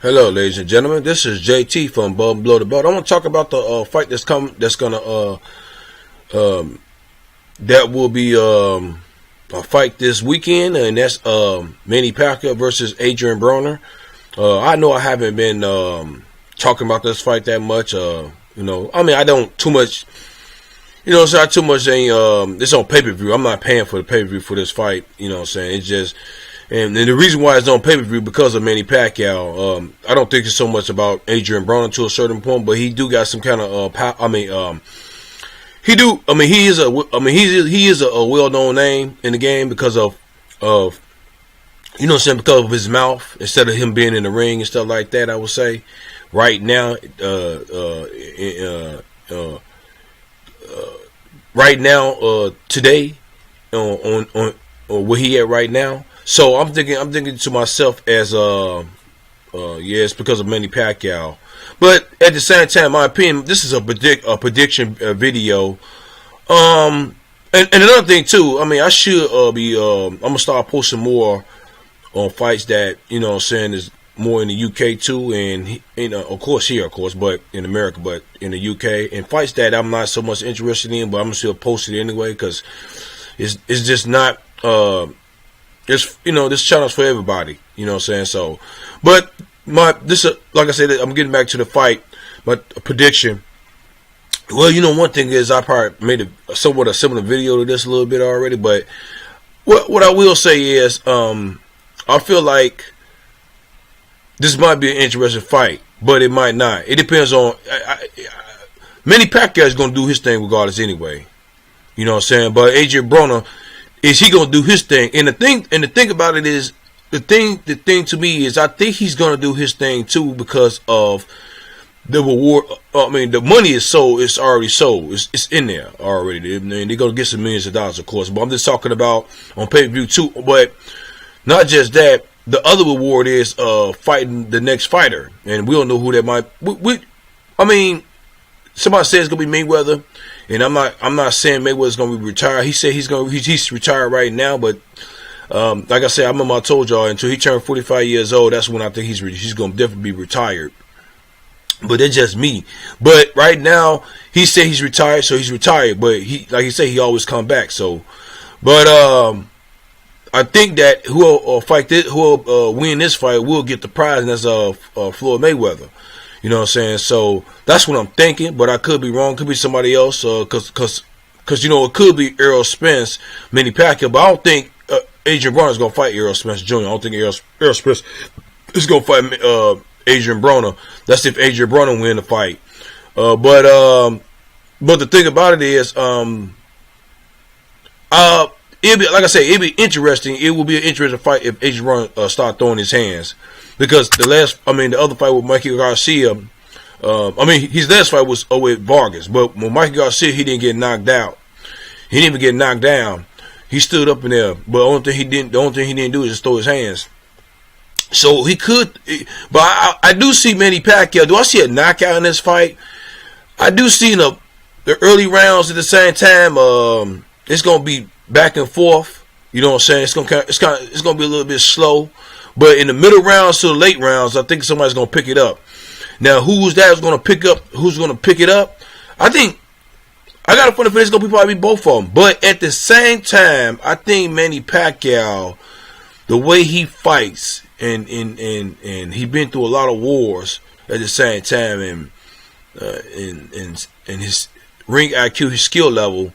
Hello, ladies and gentlemen. This is JT from Above and Below the Belt. I want to talk about the fight that's coming. That's gonna that will be a fight this weekend, and that's Manny Pacquiao versus Adrien Broner. I know I haven't been talking about this fight that much. I mean, I don't too much. It's not too much. It's on pay-per-view. I'm not paying for the pay-per-view for this fight. You know what I'm saying? It's just. And the reason why it's on pay-per-view because of Manny Pacquiao. I don't think it's so much about Adrien Broner to a certain point, but he do got some kind of he is a well-known name in the game because of because of his mouth instead of him being in the ring and stuff like that. I would say right now, today on where he at right now. So I'm thinking to myself as it's because of Manny Pacquiao, but at the same time, in my opinion, this is a prediction video. And another thing too, I mean, I should I'm gonna start posting more on fights that is more in the UK too, and of course here, but in America, but in the UK, and fights that I'm not so much interested in, but I'm gonna still post it anyway because it's just not this channel's for everybody, you know what I'm saying? So, but like I said, I'm getting back to the fight, but a prediction. Well, one thing is I probably made a similar video to this a little bit already, but what I will say is, I feel like this might be an interesting fight, but it might not. It depends on, Manny Pacquiao is going to do his thing regardless anyway, you know what I'm saying? But Adrien Broner, is he gonna do his thing? And the thing about it is, the thing to me is, I think he's gonna do his thing too because of the reward. I mean, the money is already sold. It's in there already, and they're gonna get some millions of dollars, of course. But I'm just talking about on pay-per-view too. But not just that. The other reward is fighting the next fighter, and we don't know who that might. I mean, somebody says it's gonna be Mayweather. And I'm not saying Mayweather's gonna be retired. He said he's retired right now, but like I said, I remember I told y'all until he turned 45 years old, that's when I think he's gonna definitely be retired. But that's just me. But right now, he said he's retired, so he's retired. But he always come back. So, but I think that who'll win this fight will get the prize, and that's Floyd Mayweather. You know what I'm saying? So that's what I'm thinking, but I could be wrong. Could be somebody else, because it could be Errol Spence, Manny Pacquiao, but I don't think Adrien Broner is gonna fight Errol Spence Jr. I don't think Errol Spence is gonna fight Adrien Broner. That's if Adrien Broner win the fight. But the thing about it is, it'll be, like I say, it'll be interesting. It will be an interesting fight if Adrien Broner start throwing his hands. Because the other fight with Mikey Garcia, his last fight was with Vargas. But when Mikey Garcia, he didn't get knocked out. He didn't even get knocked down. He stood up in there. But the only thing he didn't do is just throw his hands. So he could, but I do see Manny Pacquiao. Do I see a knockout in this fight? I do see the early rounds at the same time. It's gonna be back and forth. You know what I'm saying? It's gonna be a little bit slow. But in the middle rounds to the late rounds, I think somebody's going to pick it up. Now, who's going to pick it up? I think, I got a funny feeling it's going to probably be both of them. But at the same time, I think Manny Pacquiao, the way he fights, and he been through a lot of wars at the same time, and his ring IQ, his skill level,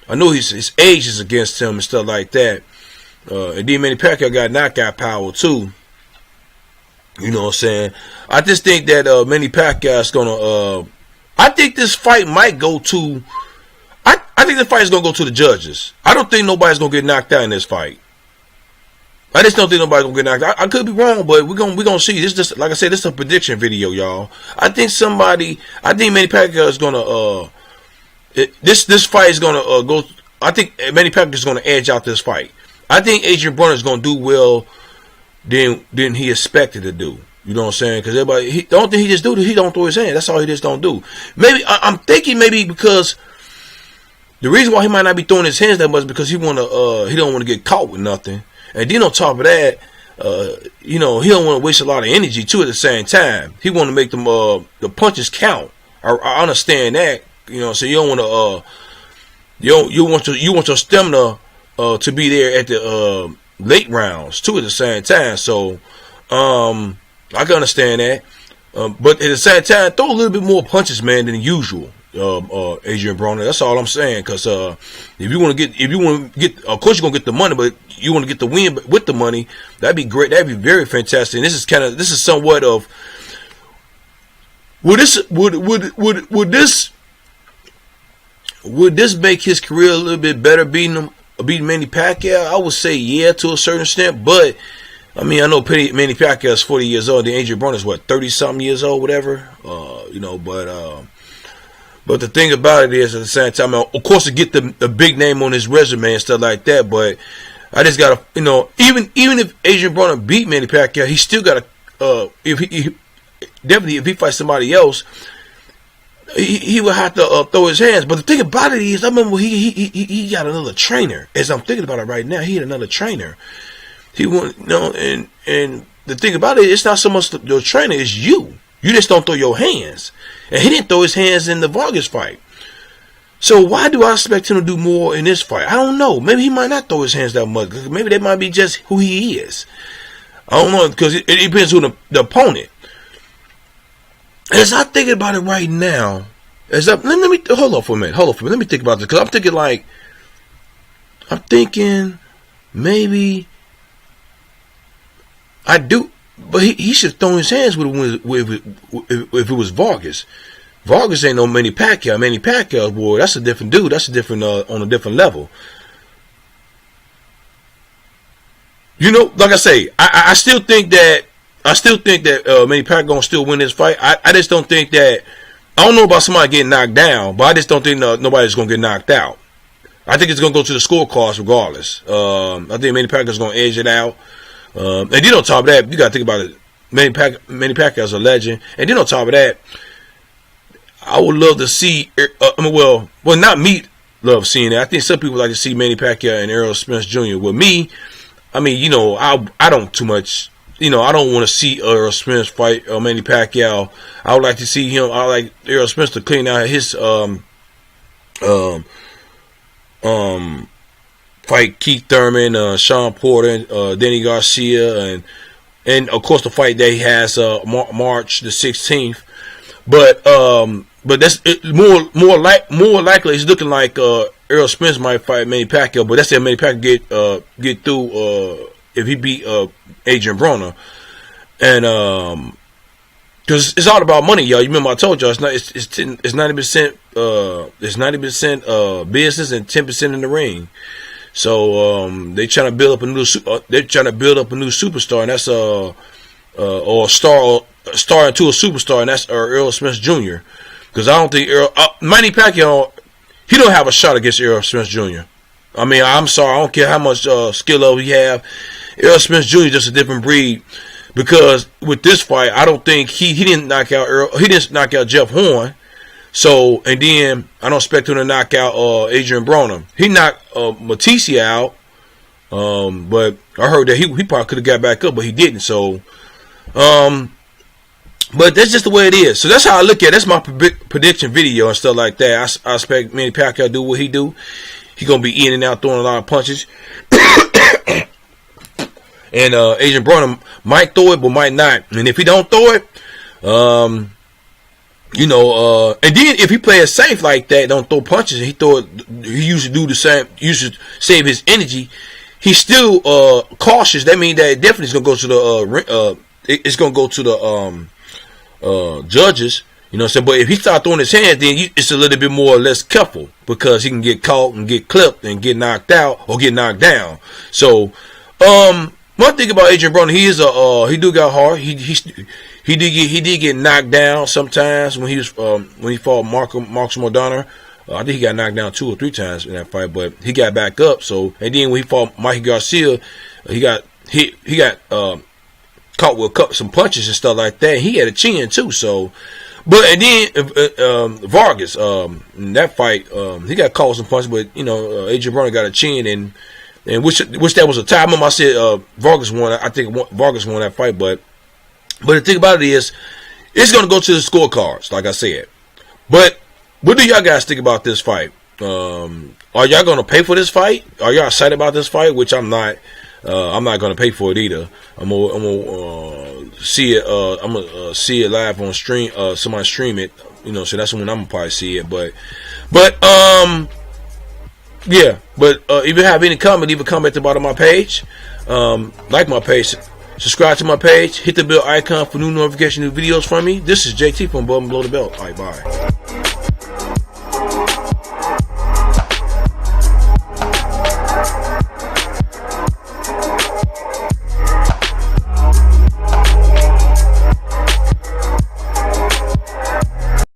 I know his age is against him and stuff like that. And then Manny Pacquiao got knockout power too. You know what I'm saying? I just think that Manny Pacquiao is gonna. I think this fight might go to. I think the fight is gonna go to the judges. I don't think nobody's gonna get knocked out in this fight. I just don't think nobody's gonna get knocked out. I could be wrong, but we're gonna see. This just, like I said, this is a prediction video, y'all. I think Manny Pacquiao is gonna. This fight is gonna go. I think Manny Pacquiao is gonna edge out this fight. I think Adrien Broner is going to do well than he expected to do. You know what I'm saying? Because the only thing he just do is he don't throw his hand. That's all he just don't do. Maybe I'm thinking because the reason why he might not be throwing his hands that much is because he don't want to get caught with nothing. And then on top of that, you know, he don't want to waste a lot of energy too. At the same time, he want to make them the punches count. I understand that, you know. So you don't want to you want your stamina to be there at the late rounds too. At the same time, so I can understand that. But at the same time, throw a little bit more punches, man, than usual. Adrien Broner. That's all I'm saying. Because if you want to get, of course you're gonna get the money, but you want to get the win with the money. That'd be great. That'd be very fantastic. And this is somewhat of would this make his career a little bit better beating Manny Pacquiao? I would say yeah, to a certain extent, but I mean, I know Manny Pacquiao is 40 years old. The Adrien Broner is what, 30-something years old, whatever. You know, but the thing about it is, at the same time, of course, to get the big name on his resume and stuff like that. But I just gotta, you know, even if Adrien Broner beat Manny Pacquiao, he still gotta, if he fights somebody else, he would have to throw his hands. But the thing about it is, I remember he got another trainer. As I'm thinking about it right now, he had another trainer. He want, you know, and the thing about it, it's not so much your trainer, it's you. You just don't throw your hands. And he didn't throw his hands in the Vargas fight. So why do I expect him to do more in this fight? I don't know. Maybe he might not throw his hands that much. Maybe that might be just who he is. I don't know, because it depends on the opponent. As I think about it right now, let me hold on for a minute. Let me think about this, because I'm thinking maybe I do, but he should have thrown his hands if it was Vargas. Vargas ain't no Manny Pacquiao. Manny Pacquiao, boy, that's a different dude. That's a different on a different level. You know, like I say, I still think that Manny Pacquiao gonna still win this fight. I just don't think that. I don't know about somebody getting knocked down, but I just don't think nobody's gonna get knocked out. I think it's gonna go to the scorecards regardless. I think Manny Pacquiao's gonna edge it out. And then on top of that, you gotta think about it. Manny Pacquiao's a legend, and then on top of that, I would love to see. Well, not me. Love seeing it. I think some people like to see Manny Pacquiao and Errol Spence Jr. With me, I mean, you know, I don't too much. You know, I don't want to see Errol Spence fight Manny Pacquiao. I would like to see him. I like Errol Spence to clean out his fight Keith Thurman, Sean Porter, Danny Garcia, and of course the fight that he has March the 16th. But that's more likely. It's looking like Errol Spence might fight Manny Pacquiao, but that's if Manny Pacquiao get through if he beat Adrien Broner, and because it's all about money, y'all. You remember I told y'all it's 90% it's 90% business and 10% in the ring. So they trying to build up a new superstar, and that's or a star into a superstar, and that's Errol Spence Jr. Because I don't think Manny Pacquiao, he don't have a shot against Errol Spence Jr. I mean, I'm sorry, I don't care how much skill level he have. Errol Spence Jr. is just a different breed. Because with this fight, I don't think he didn't knock out Jeff Horn. So, and then I don't expect him to knock out Adrien Broner. He knocked Matisse out, but I heard that he probably could have got back up, but he didn't. So, but that's just the way it is. So that's how I look at it. That's my prediction video and stuff like that. I expect Manny Pacquiao to do what he do. He gonna be in and out throwing a lot of punches. And Adrien Broner might throw it, but might not. And if he don't throw it, you know, and then if he plays safe like that, don't throw punches, and he usually do the same, usually save his energy. He's still cautious. That means that it definitely is gonna go to the it's gonna go to the judges. You know what I'm saying? But if he start throwing his hands, then it's a little bit more or less careful, because he can get caught and get clipped and get knocked out or get knocked down. So, one thing about Adrien Broner, he do got hard. He did get knocked down sometimes when he fought Marcus Modana. I think he got knocked down 2 or 3 times in that fight, but he got back up. So, and then when he fought Mikey Garcia, he got caught with some punches and stuff like that. He had a chin too. So, but and then Vargas, in that fight, he got caught with some punches, but you know, Adrien Broner got a chin, and and which that was a tie. I remember I said Vargas won. I think Vargas won that fight, but the thing about it is, it's going to go to the scorecards, like I said. But what do y'all guys think about this fight? Are y'all going to pay for this fight? Are y'all excited about this fight? Which I'm not. I'm not going to pay for it either. I'm gonna see it. I'm gonna see it live on stream. Somebody stream it. You know, so that's when I'm gonna probably see it. But yeah. But if you have any comment, leave a comment at the bottom of my page. Like my page, subscribe to my page, hit the bell icon for new notification, new videos from me. This is JT from Above and Below the Belt. All right, bye.